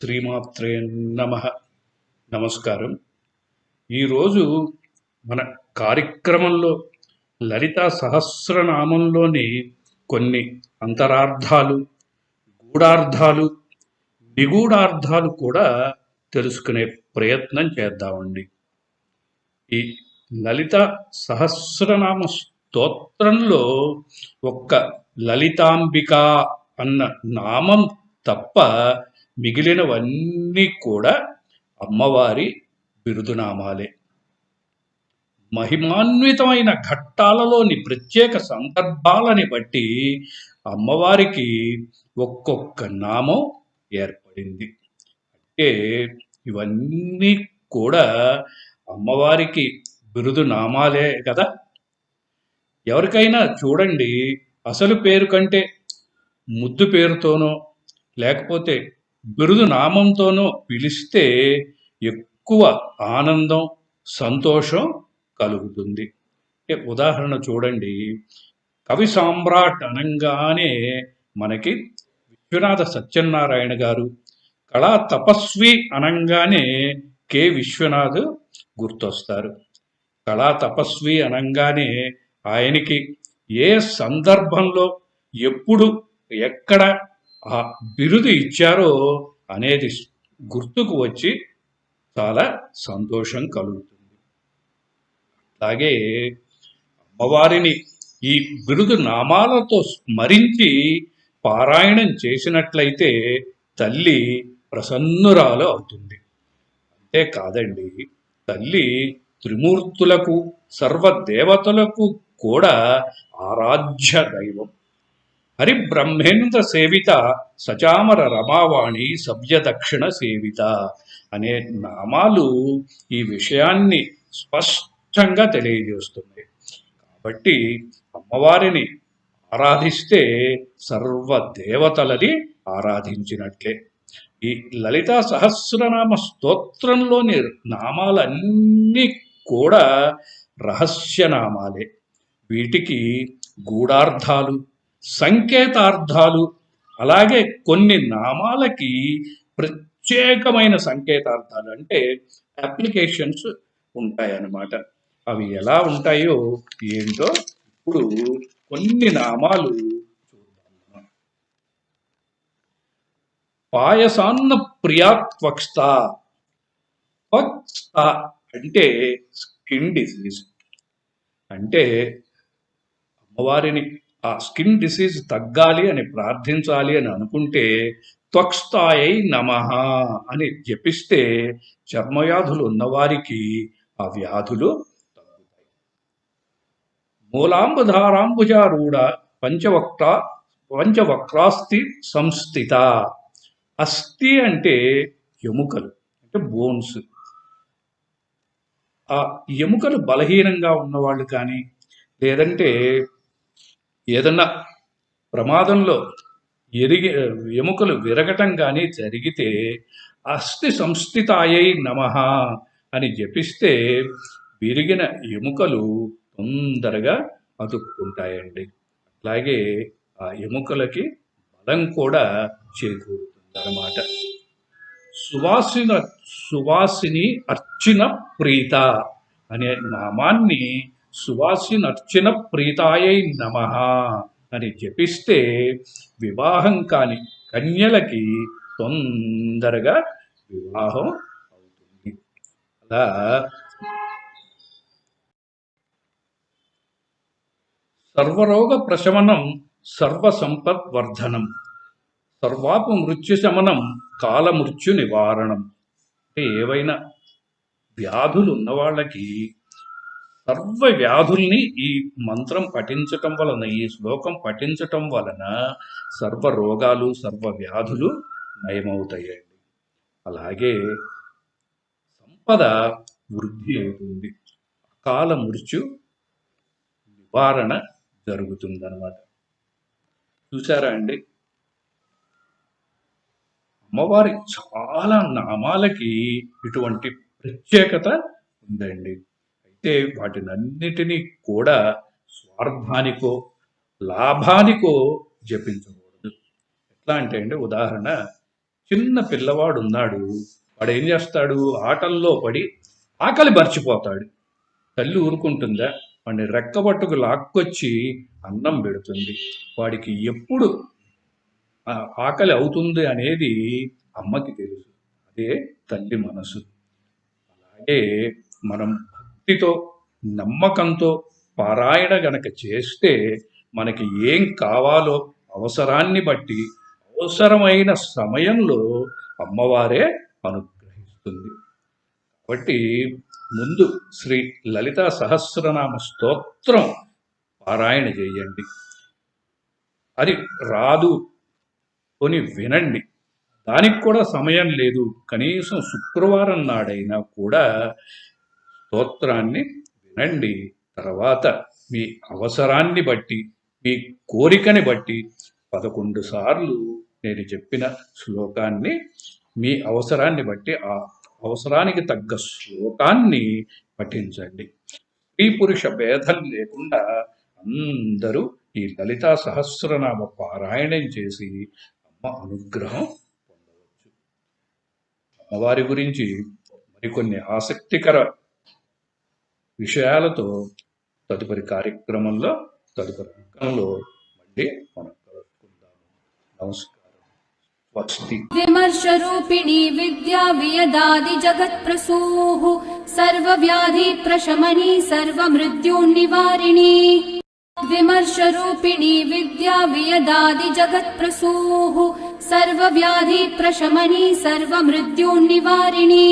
శ్రీమాత్రే నమః. నమస్కారం. ఈరోజు మన కార్యక్రమంలో లలితా సహస్రనామంలోని కొన్ని అంతరార్థాలు, గూఢార్థాలు, నిగూఢార్థాలు కూడా తెలుసుకునే ప్రయత్నం చేద్దామండి. ఈ లలిత సహస్రనామ స్తోత్రంలో ఒక్క లలితాంబిక అన్న నామం తప్ప మిగిలినవన్నీ కూడా అమ్మవారి బిరుదునామాలే. మహిమాన్వితమైన ఘట్టాలలోని ప్రత్యేక సందర్భాలని బట్టి అమ్మవారికి ఒక్కొక్క నామం ఏర్పడింది. అంటే ఇవన్నీ కూడా అమ్మవారికి బిరుదు నామాలే కదా. ఎవరికైనా చూడండి, అసలు పేరు కంటే ముద్దు పేరుతోనో లేకపోతే బిరుదు నామంతోనో పిలిస్తే ఎక్కువ ఆనందం, సంతోషం కలుగుతుంది. ఉదాహరణ చూడండి, కవి సామ్రాట్ అనగానే మనకి విశ్వనాథ సత్యనారాయణ గారు, కళా తపస్వి అనగానే కె విశ్వనాథ్ గుర్తొస్తారు. కళా తపస్వి అనగానే ఆయనకి ఏ సందర్భంలో ఎప్పుడు ఎక్కడ ఆ బిరుదు ఇచ్చారో అనేది గుర్తుకు వచ్చి చాలా సంతోషం కలుగుతుంది. అలాగే అమ్మవారిని ఈ బిరుదు నామాలతో స్మరించి పారాయణం చేసినట్లయితే తల్లి ప్రసన్నురాలు అవుతుంది. అంతేకాదండి, తల్లి త్రిమూర్తులకు, సర్వదేవతలకు కూడా ఆరాధ్య దైవం. హరిబ్రహ్మేంద్ర సేవిత సచామర రమావాణి సవ్యదక్షిణ సేవిత అనే నామాలు ఈ విషయాన్ని స్పష్టంగా తెలియజేస్తున్నాయి. కాబట్టి అమ్మవారిని ఆరాధిస్తే సర్వదేవతలని ఆరాధించినట్లే. ఈ లలితా సహస్రనామ స్తోత్రంలోని నామాలన్నీ కూడా రహస్యనామాలే. వీటికి గూఢార్థాలు, సంకేతార్థాలు, అలాగే కొన్ని నామాలకి ప్రత్యేకమైన సంకేతార్థాలు అంటే అప్లికేషన్స్ ఉంటాయన్నమాట. అవి ఎలా ఉంటాయో ఏంటో ఇప్పుడు కొన్ని నామాలు చూద్దాం. పాయసాన్న ప్రియాత్వక్స్త. అంటే స్కిన్ డిసీజ్. అంటే అమ్మవారిని ఆ స్కిన్ డిసీజ్ తగ్గాలి అని ప్రార్థించాలి అని అనుకుంటే త్వక్స్థాయై నమః అని జపిస్తే చర్మవ్యాధులు ఉన్నవారికి ఆ వ్యాధులు తగ్గుతాయి. మూలాంబుధారాంబుజారూఢ పంచవక్రాస్తి సంస్థిత. అస్థి అంటే ఎముకలు, అంటే బోన్స్. ఆ ఎముకలు బలహీనంగా ఉన్నవాళ్ళు కానీ, లేదంటే ఏదన్నా ప్రమాదంలో ఎముకలు విరగటం కానీ జరిగితే అస్థి సంస్థితాయై నమః అని జపిస్తే విరిగిన ఎముకలు తొందరగా అతుక్కుంటాయండి. అలాగే ఆ ఎముకలకి బలం కూడా చేకూరుతుందన్నమాట. సువాసిని అర్చిన ప్రీత అనే నామాన్ని సువాసినర్చిన ప్రీతాయై నమః అని జపిస్తే వివాహం కాని కన్యలకి తొందరగా వివాహం అవుతుంది. అలా సర్వరోగ ప్రశమనం, సర్వసంపద్వర్ధనం, సర్వాపు మృత్యు శమనం, కాలమృత్యు నివారణం. అంటే ఏవైనా వ్యాధులు ఉన్న వాళ్ళకి సర్వ వ్యాధుల్ని ఈ మంత్రం పఠించటం వలన, ఈ శ్లోకం పఠించటం వలన సర్వ రోగాలు, సర్వ వ్యాధులు నయమవుతాయండి. అలాగే సంపద వృద్ధి అవుతుంది, అకాల మృత్యు నివారణ జరుగుతుందన్నమాట. చూసారా అండి, అమ్మవారి చాలా నామాలకి ఇటువంటి ప్రత్యేకత ఉందండి. అయితే వాటినన్నిటినీ కూడా స్వార్థానికో లాభానికో జపించకూడదు. ఎట్లా అంటే అండి, ఉదాహరణ, చిన్న పిల్లవాడు ఉన్నాడు. వాడు ఏం చేస్తాడు? ఆటల్లో పడి ఆకలి మర్చిపోతాడు. తల్లి ఊరుకుంటుందా? వాడిని రెక్కబట్టుకు లాక్కొచ్చి అన్నం పెడుతుంది. వాడికి ఎప్పుడు ఆకలి అవుతుంది అనేది అమ్మకి తెలుసు. అదే తల్లి మనసు. అలాగే మనం భక్తితో నమ్మకంతో పారాయణ గనక చేస్తే మనకి ఏం కావాలో అవసరాన్ని బట్టి అవసరమైన సమయంలో అమ్మవారే అనుగ్రహిస్తుంది. కాబట్టి ముందు శ్రీ లలితా సహస్రనామ స్తోత్రం పారాయణ చేయండి. అది రాదు కొని వినండి. దానికి కూడా సమయం లేదు, కనీసం శుక్రవారం నాడైనా కూడా స్తోత్రాన్ని వినండి. తర్వాత మీ అవసరాన్ని బట్టి, మీ కోరికని బట్టి 11 సార్లు నేను చెప్పిన శ్లోకాన్ని మీ అవసరాన్ని బట్టి ఆ అవసరానికి తగ్గ శ్లోకాన్ని పఠించండి. స్త్రీ పురుష భేదం లేకుండా అందరూ ఈ లలితా సహస్రనామ పారాయణం చేసి అమ్మ అనుగ్రహం పొందవచ్చు. అమ్మవారి గురించి మరికొన్ని ఆసక్తికర విషయాలతో తదుపరి కార్యక్రమంలో, తదుపరి అంకంలో మళ్ళీ మనం కలుసుకుందాము. నమస్కారం. స్వస్తి. విమర్శ రూపిణీ విద్యా వియదాది జగత్ప్రసూః సర్వవ్యాధి ప్రశమనీ సర్వమృత్యున్నివారిణీ. విమర్శ రూపిణీ విద్యా వియదాది జగత్ప్రసూః సర్వవ్యాధి ప్రశమనీ సర్వమృత్యున్నివారిణీ.